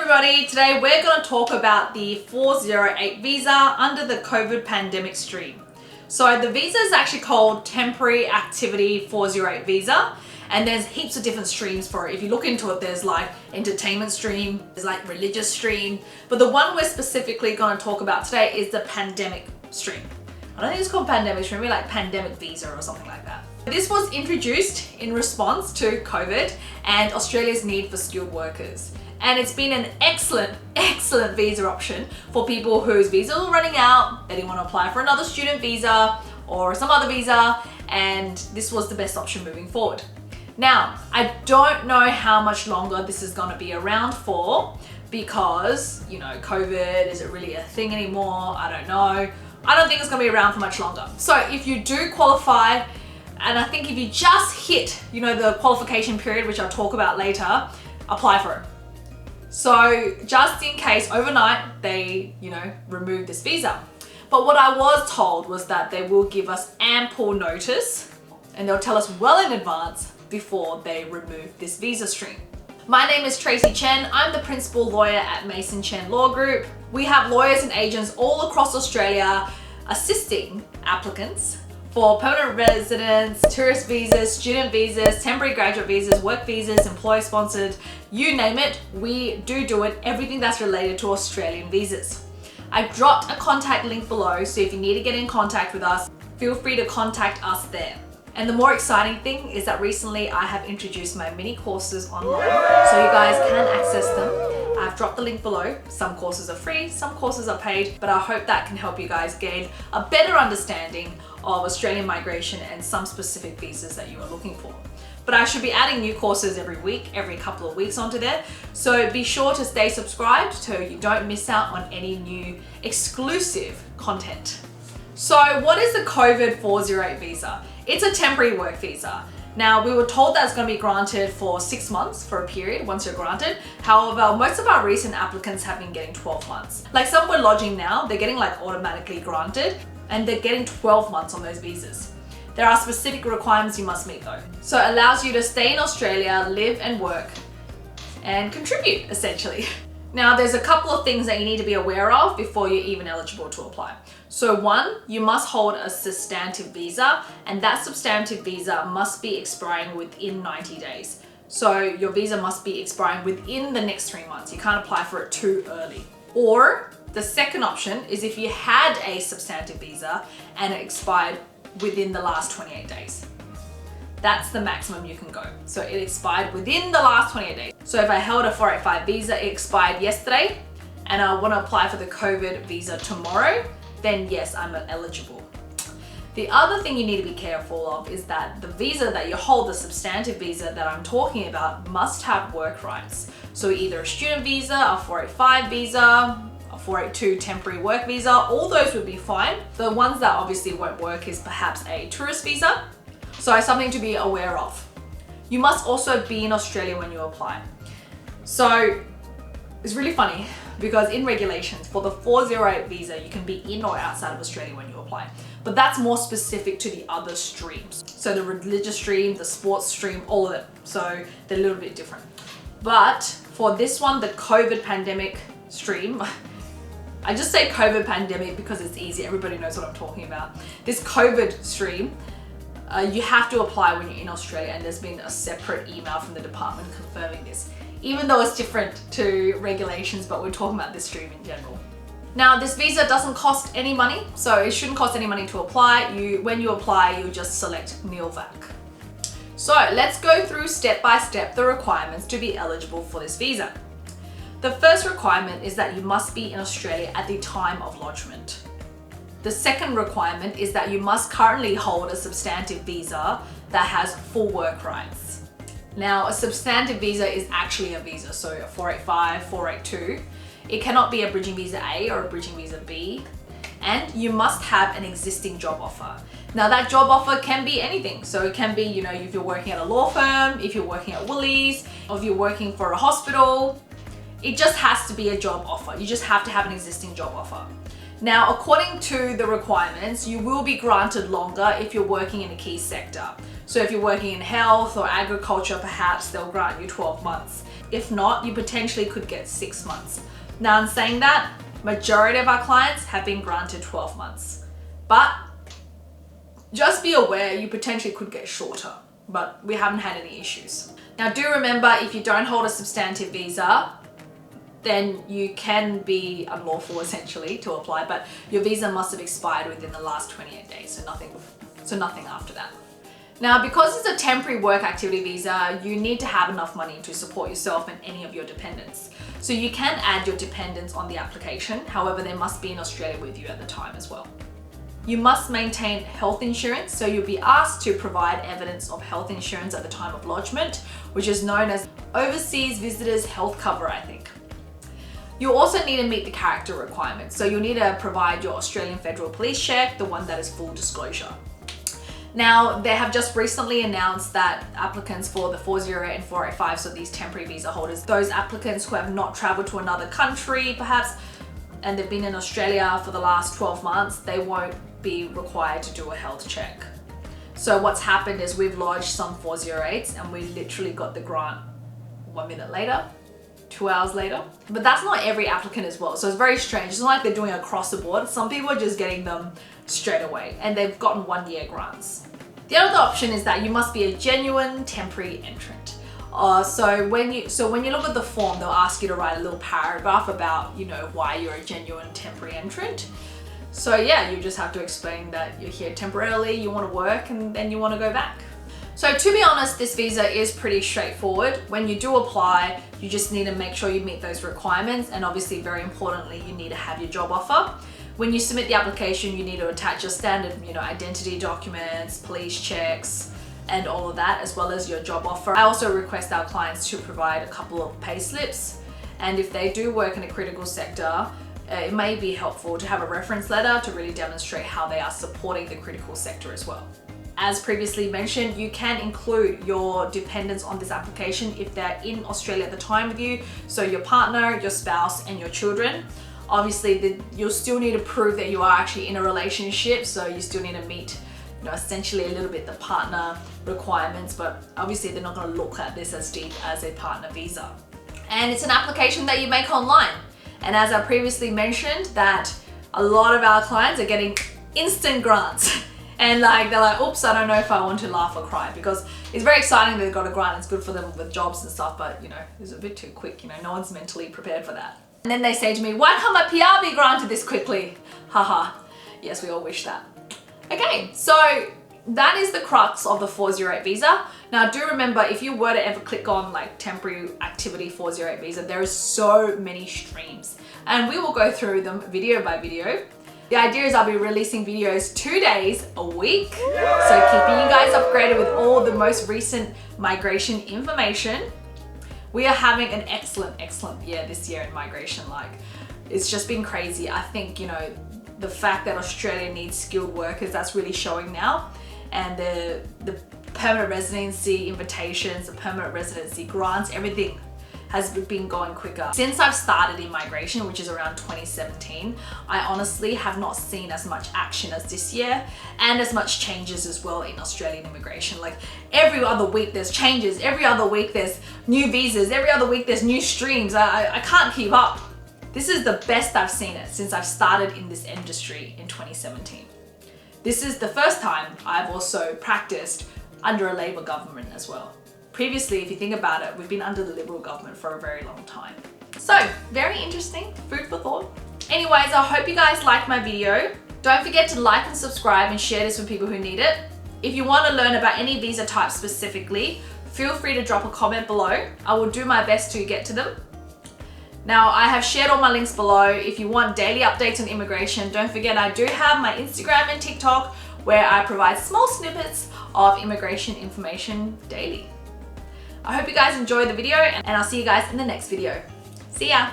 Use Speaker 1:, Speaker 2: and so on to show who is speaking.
Speaker 1: everybody, today we're going to talk about the 408 visa under the COVID pandemic stream. So the visa is actually called Temporary Activity 408 visa, and there's heaps of different streams for it. If you look into it, there's like entertainment stream, there's like religious stream, but the one we're specifically going to talk about today is the pandemic stream. I don't think it's called pandemic stream, maybe like pandemic visa or something like that. This was introduced in response to COVID and Australia's need for skilled workers. And it's been an excellent visa option for people whose visas are running out, they didn't want to apply for another student visa or some other visa, and this was the best option moving forward. Now, I don't know how much longer this is going to be around for because, you know, COVID, is it really a thing anymore? I don't know. I don't think it's going to be around for much longer. So if you do qualify, and I think if you just hit, you know, the qualification period, which I'll talk about later, apply for it. So just in case overnight they, you know, remove this visa. But what I was told was that they will give us ample notice and they'll tell us well in advance before they remove this visa stream. My name is Tracy Chen. I'm the principal lawyer at Mason Chen Law Group. We have lawyers and agents all across Australia assisting applicants for permanent residence, tourist visas, student visas, temporary graduate visas, work visas, employer sponsored, you name it, we do it, everything that's related to Australian visas. I've dropped a contact link below, so if you need to get in contact with us, feel free to contact us there. And the more exciting thing is that recently I have introduced my mini courses online, so you guys can access them. I've dropped the link below. Some courses are free, some courses are paid, but I hope that can help you guys gain a better understanding of Australian migration and some specific visas that you are looking for. But I should be adding new courses every week, every couple of weeks onto there. So be sure to stay subscribed so you don't miss out on any new exclusive content. So what is the COVID 408 visa? It's a temporary work visa. Now, we were told that it's going to be granted for 6 months for a period once you're granted. However, most of our recent applicants have been getting 12 months. Like some we're lodging now, they're getting like automatically granted and they're getting 12 months on those visas. There are specific requirements you must meet though. So it allows you to stay in Australia, live and work and contribute essentially. Now, there's a couple of things that you need to be aware of before you're even eligible to apply. So one, you must hold a substantive visa, and that substantive visa must be expiring within 90 days. So your visa must be expiring within the next 3 months. You can't apply for it too early. Or the second option is if you had a substantive visa and it expired within the last 28 days. That's the maximum you can go. So it expired within the last 28 days. So if I held a 485 visa, it expired yesterday, and I want to apply for the COVID visa tomorrow, then yes, I'm eligible. The other thing you need to be careful of is that the visa that you hold, the substantive visa that I'm talking about, must have work rights. So either a student visa, a 485 visa, a 482 temporary work visa, all those would be fine. The ones that obviously won't work is perhaps a tourist visa. So it's something to be aware of. You must also be in Australia when you apply. So it's really funny because in regulations for the 408 visa, you can be in or outside of Australia when you apply. But that's more specific to the other streams. So the religious stream, the sports stream, all of them. So they're a little bit different. But for this one, the COVID pandemic stream, I just say COVID pandemic because it's easy. Everybody knows what I'm talking about. This COVID stream, you have to apply when you're in Australia, and there's been a separate email from the department confirming this, even though it's different to regulations, but we're talking about this stream in general. Now, this visa doesn't cost any money, so it shouldn't cost any money to apply. When you apply, you just select NILVAC. So let's go through step by step the requirements to be eligible for this visa. The first requirement is that you must be in Australia at the time of lodgement. The second requirement is that you must currently hold a substantive visa that has full work rights. Now, a substantive visa is actually a visa, so a 485, 482. It cannot be a bridging visa A or a bridging visa B, and you must have an existing job offer. Now, that job offer can be anything. So it can be, you know, if you're working at a law firm, if you're working at Woolies, or if you're working for a hospital. It just has to be a job offer. You just have to have an existing job offer. Now, according to the requirements, you will be granted longer if you're working in a key sector. So if you're working in health or agriculture, perhaps they'll grant you 12 months. If not, you potentially could get 6 months. Now, in saying that, majority of our clients have been granted 12 months. But just be aware you potentially could get shorter, but we haven't had any issues. Now, do remember, if you don't hold a substantive visa, then you can be unlawful essentially to apply, but your visa must have expired within the last 28 days, so nothing after that. Now, because it's a temporary work activity visa, you need to have enough money to support yourself and any of your dependents. So you can add your dependents on the application, however, they must be in Australia with you at the time as well. You must maintain health insurance, so you'll be asked to provide evidence of health insurance at the time of lodgement, which is known as Overseas Visitors Health Cover, I think. You also need to meet the character requirements, so you'll need to provide your Australian Federal Police check, the one that is full disclosure. Now, they have just recently announced that applicants for the 408 and 485, so these temporary visa holders, those applicants who have not traveled to another country perhaps, and they've been in Australia for the last 12 months, they won't be required to do a health check. So what's happened is we've lodged some 408s and we literally got the grant 1 minute later, 2 hours later. But that's not every applicant as well. So it's very strange. It's not like they're doing across the board. Some people are just getting them straight away and they've gotten 1 year grants. The other option is that you must be a genuine temporary entrant. So when you look at the form, they'll ask you to write a little paragraph about, why you're a genuine temporary entrant. So yeah, you just have to explain that you're here temporarily, you want to work, and then you want to go back. So to be honest, this visa is pretty straightforward. When you do apply, you just need to make sure you meet those requirements, and obviously, very importantly, you need to have your job offer. When you submit the application, you need to attach your standard, identity documents, police checks, and all of that, as well as your job offer. I also request our clients to provide a couple of pay slips, and if they do work in a critical sector, it may be helpful to have a reference letter to really demonstrate how they are supporting the critical sector as well. As previously mentioned, you can include your dependents on this application if they're in Australia at the time with you, so your partner, your spouse, and your children. Obviously, you'll still need to prove that you are actually in a relationship, so you still need to meet essentially a little bit the partner requirements, but obviously they're not going to look at this as deep as a partner visa. And it's an application that you make online. And as I previously mentioned, that a lot of our clients are getting instant grants. And they're like, oops, I don't know if I want to laugh or cry, because it's very exciting that they've got a grant. It's good for them with jobs and stuff, but it's a bit too quick. No one's mentally prepared for that. And then they say to me, why can't my PR be granted this quickly? Haha. Yes, we all wish that. Okay, so that is the crux of the 408 visa. Now, do remember, if you were to ever click on temporary activity 408 visa, there is so many streams, and we will go through them video by video. The idea is I'll be releasing videos 2 days a week, so keeping you guys upgraded with all the most recent migration information. We are having an excellent year this year in migration. It's just been crazy. I think, the fact that Australia needs skilled workers, that's really showing now. And the permanent residency invitations, the permanent residency grants, everything has been going quicker. Since I've started in migration, which is around 2017, I honestly have not seen as much action as this year, and as much changes as well in Australian immigration. Every other week there's changes, every other week there's new visas, every other week there's new streams. I can't keep up. This is the best I've seen it since I've started in this industry in 2017. This is the first time I've also practiced under a Labor government as well. Previously, if you think about it, we've been under the Liberal government for a very long time. So, very interesting, food for thought. Anyways, I hope you guys liked my video. Don't forget to like and subscribe and share this with people who need it. If you want to learn about any visa type specifically, feel free to drop a comment below. I will do my best to get to them. Now, I have shared all my links below. If you want daily updates on immigration, don't forget I do have my Instagram and TikTok where I provide small snippets of immigration information daily. I hope you guys enjoyed the video, and I'll see you guys in the next video. See ya!